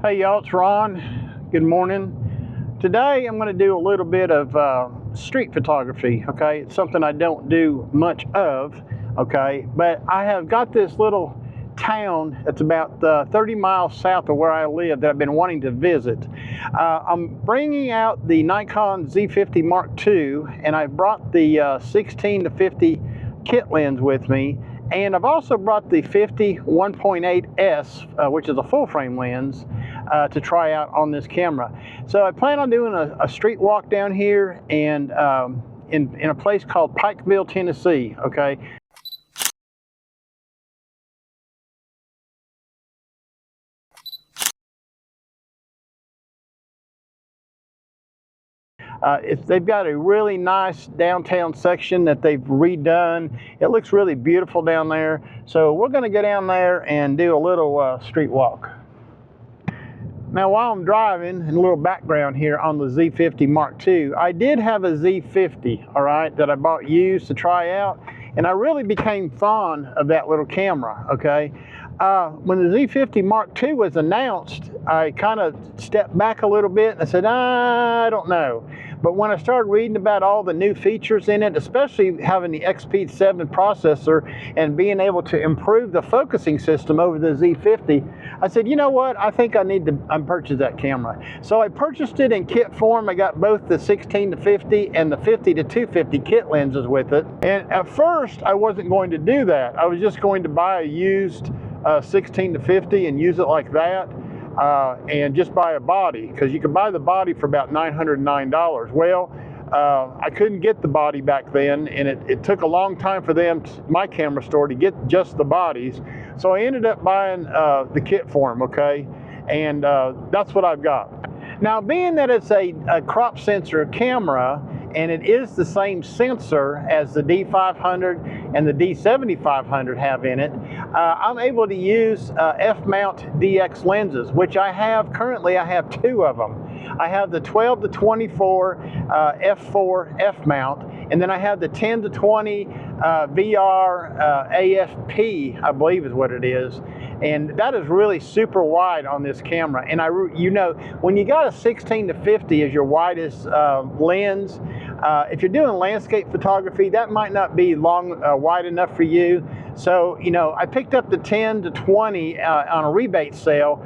Hey y'all, it's Ron. Good morning. Today I'm going to do a little bit of street photography, okay? It's something I don't do much of, okay? But I have got this little town that's about 30 miles south of where I live that I've been wanting to visit. I'm bringing out the Nikon Z50 Mark II, and I brought the 16 to 50 kit lens with me. And I've also brought the 50 1.8S, which is a full frame lens, to try out on this camera. So I plan on doing a street walk down here and in a place called Pikeville, Tennessee, okay? They've got a really nice downtown section that they've redone. It looks really beautiful down there. So we're going to go down there and do a little street walk. Now while I'm driving, and a little background here on the Z50 Mark II, I did have a Z50, all right, that I bought used to try out, and I really became fond of that little camera, okay? When the Z50 Mark II was announced, I kind of stepped back a little bit and I said, I don't know. But when I started reading about all the new features in it, especially having the XP7 processor and being able to improve the focusing system over the Z50, I said, you know what, I think I need to purchase that camera. So I purchased it in kit form. I got both the 16 to 50 and the 50 to 250 kit lenses with it. And at first, I wasn't going to do that. I was just going to buy a used 16 to 50 and use it like that. And just buy a body, because you could buy the body for about $909. Well, I couldn't get the body back then, and it took a long time for them, my camera store, to get just the bodies. So I ended up buying the kit for them, okay? And that's what I've got. Now, being that it's a crop sensor camera, and it is the same sensor as the D500 and the D7500 have in it, I'm able to use F-mount DX lenses, which I have currently. I have two of them. I have the 12 to 24 f4 F-mount, and then I have the 10 to 20 VR AFP, I believe is what it is. And that is really super wide on this camera. And you know, when you got a 16 to 50 as your widest lens, if you're doing landscape photography, that might not be wide enough for you. So, you know, I picked up the 10 to 20 on a rebate sale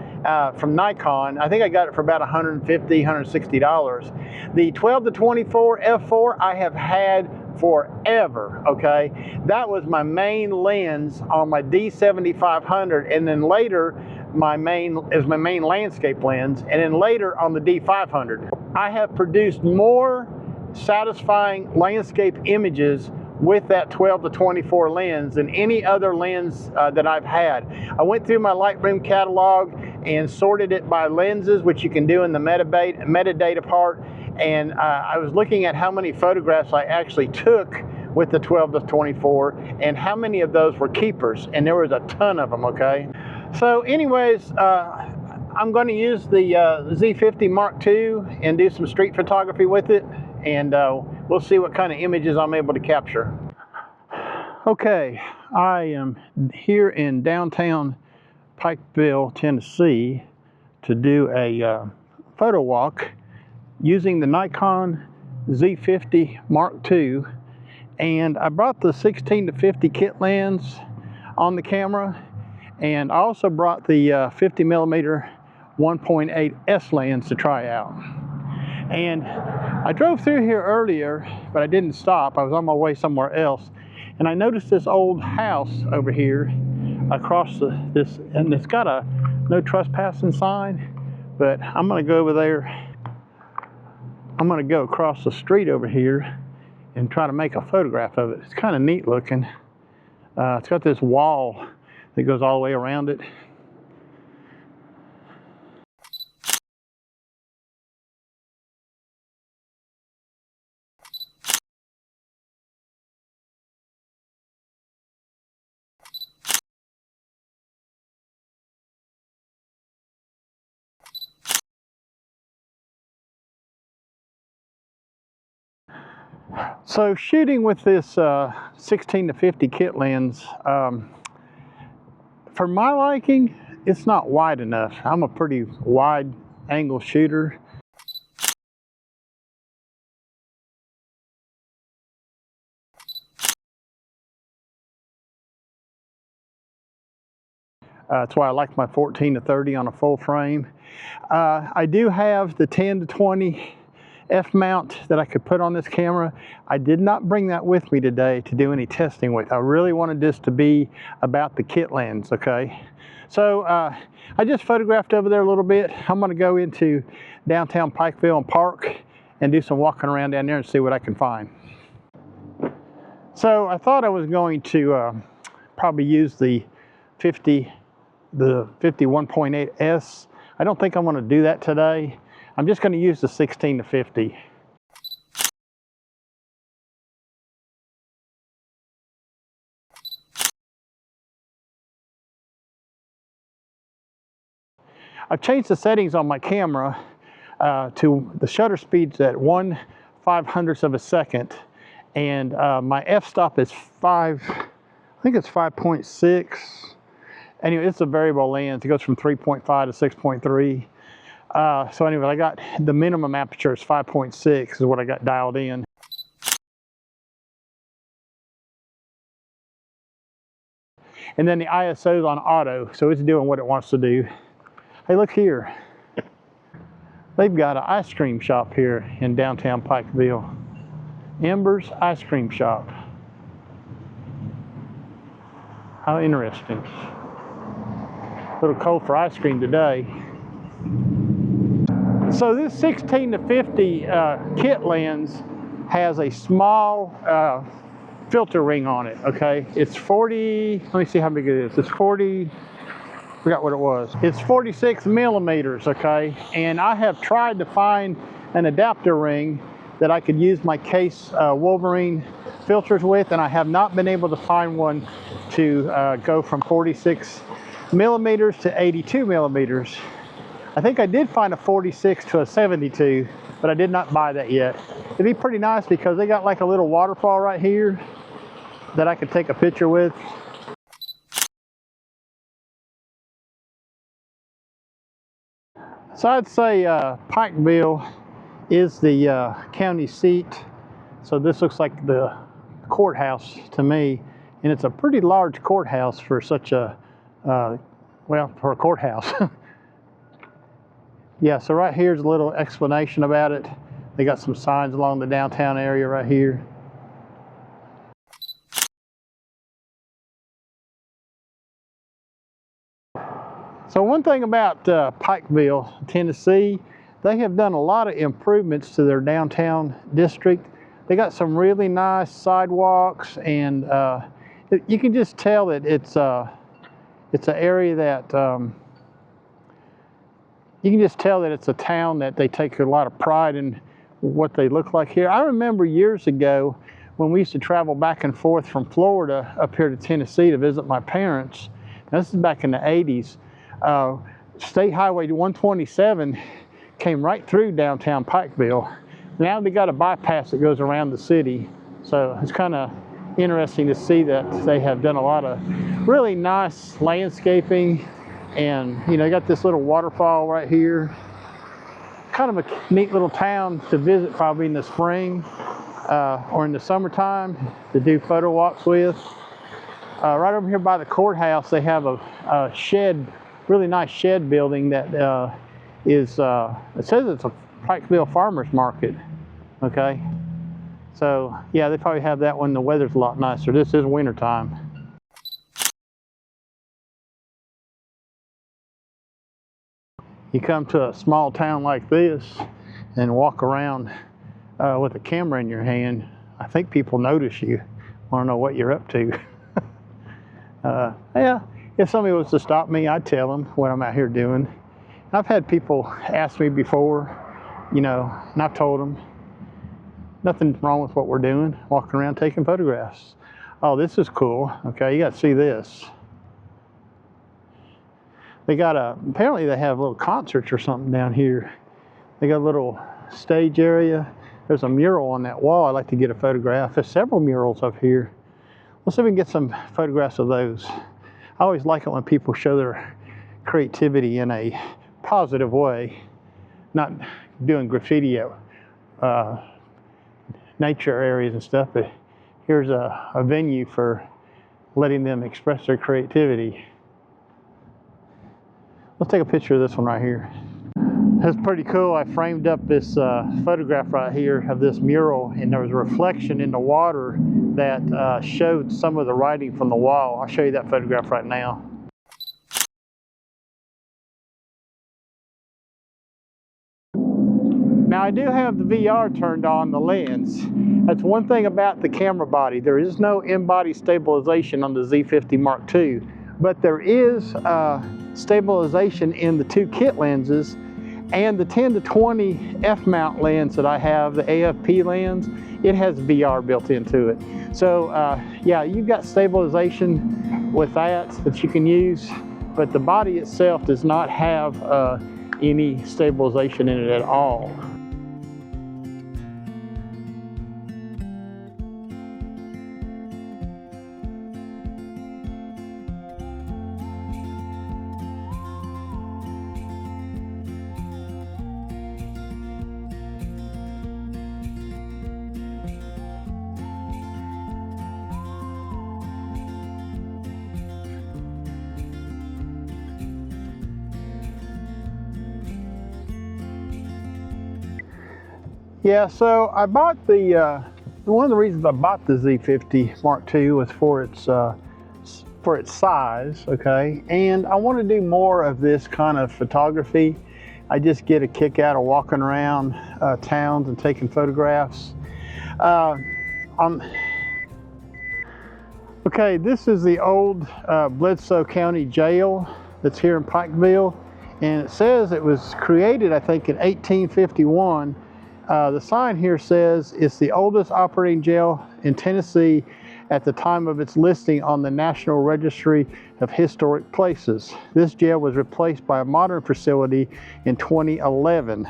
from Nikon. I think I got it for about $150, $160. The 12 to 24 f4 I have had forever, okay? That was my main lens on my D7500, and then later my main landscape lens, and then later on the D500. I have produced more satisfying landscape images with that 12 to 24 lens than any other lens that I've had. I went through my Lightroom catalog and sorted it by lenses, which you can do in the metadata part, and I was looking at how many photographs I actually took with the 12 to 24 and how many of those were keepers, and there was a ton of them, okay? So anyways, I'm going to use the Z50 Mark II and do some street photography with it, and we'll see what kind of images I'm able to capture. Okay, I am here in downtown Pikeville, Tennessee, to do a photo walk using the Nikon Z50 Mark II, and I brought the 16 to 50 kit lens on the camera, and I also brought the 50 millimeter 1.8S lens to try out. And I drove through here earlier, but I didn't stop. I was on my way somewhere else, and I noticed this old house over here across this, and it's got a no trespassing sign, but I'm gonna go over there. I'm gonna go across the street over here and try to make a photograph of it. It's kind of neat looking. It's got this wall that goes all the way around it. So shooting with this 16 to 50 kit lens, for my liking, it's not wide enough. I'm a pretty wide angle shooter. That's why I like my 14 to 30 on a full frame. I do have the 10 to 20 F mount that I could put on this camera. I did not bring that with me today to do any testing with. I really wanted this to be about the kit lens, okay? So I just photographed over there a little bit. I'm gonna go into downtown Pikeville and park and do some walking around down there and see what I can find. So I thought I was going to probably use the 50 1.8S. I don't think I'm going to do that today. I'm just going to use the 16 to 50. I've changed the settings on my camera to the shutter speed's at 1/500th of a second, and my f-stop is I think it's 5.6. Anyway, it's a variable lens. It goes from 3.5 to 6.3. So anyway, I got the minimum aperture is 5.6 is what I got dialed in. And then the ISO is on auto, so it's doing what it wants to do. Hey, look here. They've got an ice cream shop here in downtown Pikeville. Ember's Ice Cream Shop. How interesting. A little cold for ice cream today. So this 16 to 50 kit lens has a small filter ring on it, okay? It's 40, let me see how big it is. It's 40, forgot what it was. It's 46 millimeters, okay? And I have tried to find an adapter ring that I could use my case Wolverine filters with, and I have not been able to find one to go from 46 millimeters to 82 millimeters. I think I did find a 46 to a 72, but I did not buy that yet. It'd be pretty nice because they got like a little waterfall right here that I could take a picture with. So I'd say Pikeville is the county seat. So this looks like the courthouse to me, and it's a pretty large courthouse for such a well, for a courthouse. Yeah, so right here's a little explanation about it. They got some signs along the downtown area right here. So one thing about Pikeville, Tennessee, they have done a lot of improvements to their downtown district. They got some really nice sidewalks, and you can just tell that it's an area that you can just tell that it's a town that they take a lot of pride in what they look like here. I remember years ago when we used to travel back and forth from Florida up here to Tennessee to visit my parents. Now, this is back in the 80s. State Highway 127 came right through downtown Pikeville. Now they got a bypass that goes around the city. So it's kind of interesting to see that they have done a lot of really nice landscaping. And you know, you got this little waterfall right here. Kind of a neat little town to visit probably in the spring or in the summertime to do photo walks with. Right over here by the courthouse, they have a shed, really nice shed building that it says it's a Pikeville Farmers Market, okay? So yeah, they probably have that when the weather's a lot nicer. This is winter time. You come to a small town like this and walk around with a camera in your hand, I think people notice you, want to know what you're up to. Yeah, if somebody was to stop me, I'd tell them what I'm out here doing. And I've had people ask me before, you know, and I've told them, nothing wrong with what we're doing, walking around taking photographs. Oh, this is cool. Okay, you got to see this. They got apparently they have little concerts or something down here. They got a little stage area. There's a mural on that wall. I'd like to get a photograph. There's several murals up here. Let's see if we can get some photographs of those. I always like it when people show their creativity in a positive way, not doing graffiti at nature areas and stuff, but here's a venue for letting them express their creativity. Let's take a picture of this one right here. That's pretty cool. I framed up this photograph right here of this mural, and there was a reflection in the water that showed some of the writing from the wall. I'll show you that photograph right now. Now I do have the VR turned on the lens. That's one thing about the camera body. There is no in-body stabilization on the Z50 Mark II, but there is stabilization in the two kit lenses. And the 10 to 20 f-mount lens that I have, the AFP lens, it has VR built into it. So yeah, you've got stabilization with that you can use, but the body itself does not have any stabilization in it at all. Yeah, so I bought one of the reasons I bought the Z50 Mark II was for its size, okay? And I want to do more of this kind of photography. I just get a kick out of walking around towns and taking photographs. Okay, this is the old Bledsoe County Jail that's here in Pikeville, and it says it was created, I think, in 1851. The sign here says it's the oldest operating jail in Tennessee at the time of its listing on the National Registry of Historic Places. This jail was replaced by a modern facility in 2011.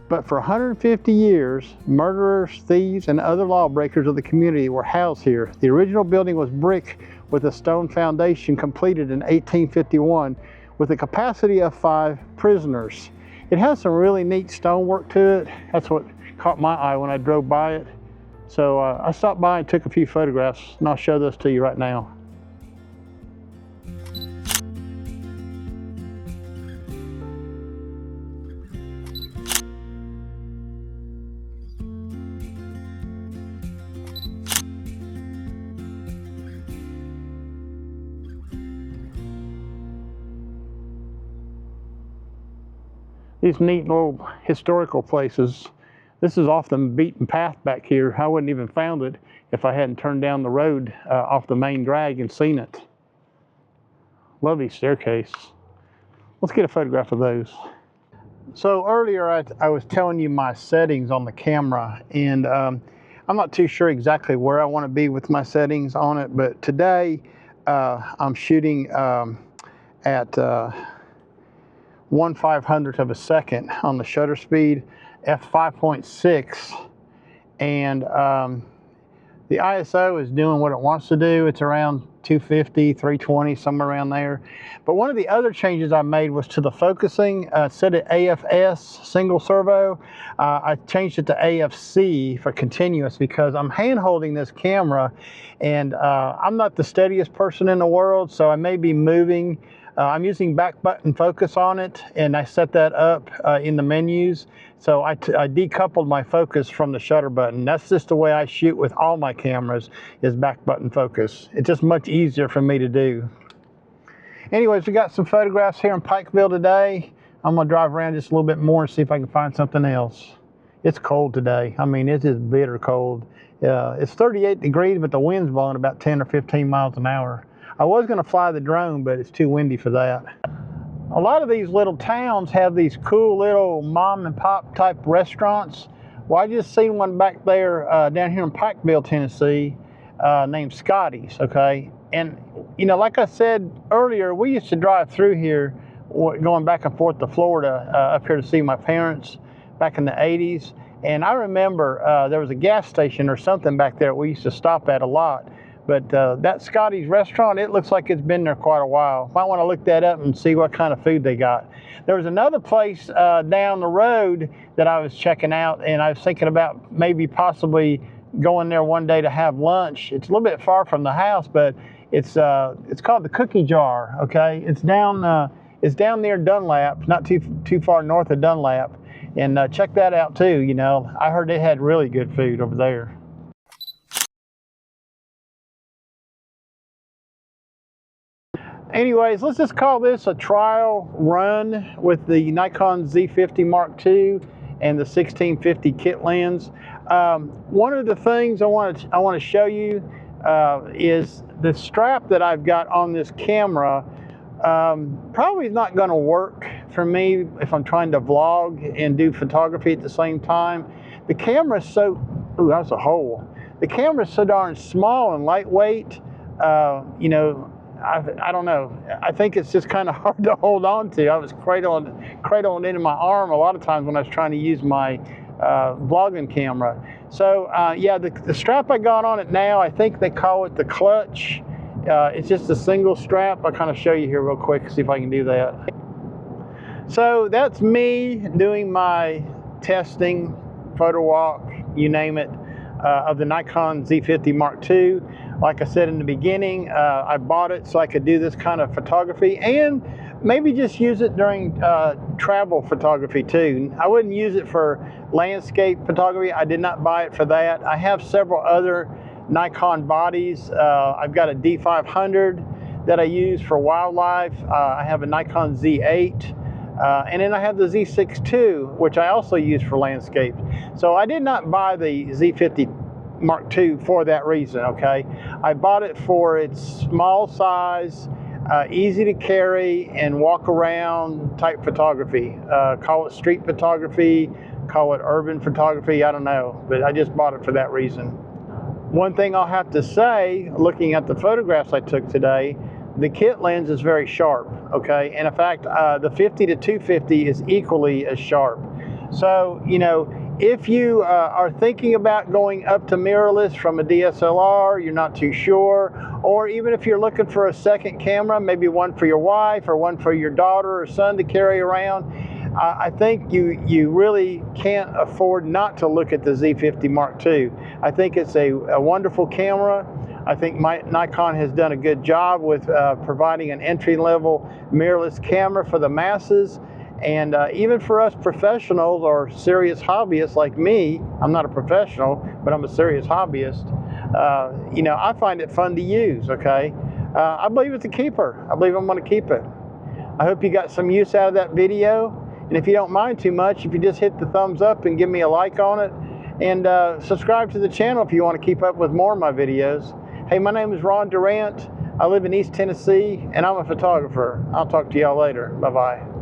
But for 150 years, murderers, thieves, and other lawbreakers of the community were housed here. The original building was brick with a stone foundation completed in 1851 with a capacity of 5 prisoners. It has some really neat stonework to it. That's what caught my eye when I drove by it. So I stopped by and took a few photographs, and I'll show those to you right now. These neat little historical places. This is off the beaten path back here. I wouldn't even found it if I hadn't turned down the road off the main drag and seen it. Lovely staircase. Let's get a photograph of those. So earlier I was telling you my settings on the camera, and I'm not too sure exactly where I want to be with my settings on it, but today I'm shooting at 1/500th of a second on the shutter speed, f5.6, and the ISO is doing what it wants to do. It's around 250, 320, somewhere around there. But one of the other changes I made was to the focusing. Set it AFS, single servo. I changed it to AFC for continuous because I'm hand holding this camera, and I'm not the steadiest person in the world, so I may be moving. I'm using back button focus on it, and I set that up in the menus. So I decoupled my focus from the shutter button. That's just the way I shoot with all my cameras, is back button focus. It's just much easier for me to do. Anyways, we got some photographs here in Pikeville today. I'm gonna drive around just a little bit more and see if I can find something else. It's cold today. I mean, it is bitter cold. It's 38 degrees, but the wind's blowing about 10 or 15 miles an hour. I was gonna fly the drone, but it's too windy for that. A lot of these little towns have these cool little mom and pop type restaurants. Well, I just seen one back there down here in Pikeville, Tennessee, named Scotty's, okay? And, you know, like I said earlier, we used to drive through here going back and forth to Florida up here to see my parents back in the 80s. And I remember there was a gas station or something back there we used to stop at a lot. But that Scotty's restaurant, it looks like it's been there quite a while. Might want to look that up and see what kind of food they got. There was another place down the road that I was checking out, and I was thinking about maybe possibly going there one day to have lunch. It's a little bit far from the house, but it's called the Cookie Jar. Okay, it's down near Dunlap, not too far north of Dunlap, and check that out too. You know, I heard they had really good food over there. Anyways, let's just call this a trial run with the Nikon Z50 Mark II and the 1650 kit lens. One of the things I want to show you is the strap that I've got on this camera. Probably not going to work for me if I'm trying to vlog and do photography at the same time. The camera is so, ooh, that's a hole. The camera is so darn small and lightweight. You know, I don't know. I think it's just kind of hard to hold on to. I was cradling into my arm a lot of times when I was trying to use my vlogging camera. So yeah, the strap I got on it now, I think they call it the clutch. It's just a single strap. I'll kind of show you here real quick, see if I can do that. So that's me doing my testing, photo walk, you name it, of the Nikon Z50 Mark II. Like I said in the beginning, I bought it so I could do this kind of photography and maybe just use it during travel photography too. I wouldn't use it for landscape photography. I did not buy it for that. I have several other Nikon bodies. I've got a D500 that I use for wildlife. I have a Nikon Z8. And then I have the Z6 II, which I also use for landscape. So I did not buy the Z50 Mark II for that reason, okay? I bought it for its small size, easy to carry and walk around type photography. Call it street photography, call it urban photography, I don't know, but I just bought it for that reason. One thing I'll have to say, looking at the photographs I took today, the kit lens is very sharp, okay? And in fact, the 50 to 250 is equally as sharp. So, you know, if you are thinking about going up to mirrorless from a DSLR, you're not too sure, or even if you're looking for a second camera, maybe one for your wife or one for your daughter or son to carry around, I think you really can't afford not to look at the Z50 Mark II. I think it's a wonderful camera. I think Nikon has done a good job with providing an entry-level mirrorless camera for the masses. And even for us professionals or serious hobbyists like me, I'm not a professional, but I'm a serious hobbyist, you know, I find it fun to use, okay? I believe it's a keeper. I believe I'm going to keep it. I hope you got some use out of that video. And if you don't mind too much, if you just hit the thumbs up and give me a like on it, and subscribe to the channel if you want to keep up with more of my videos. Hey, my name is Ron Durant. I live in East Tennessee, and I'm a photographer. I'll talk to y'all later. Bye-bye.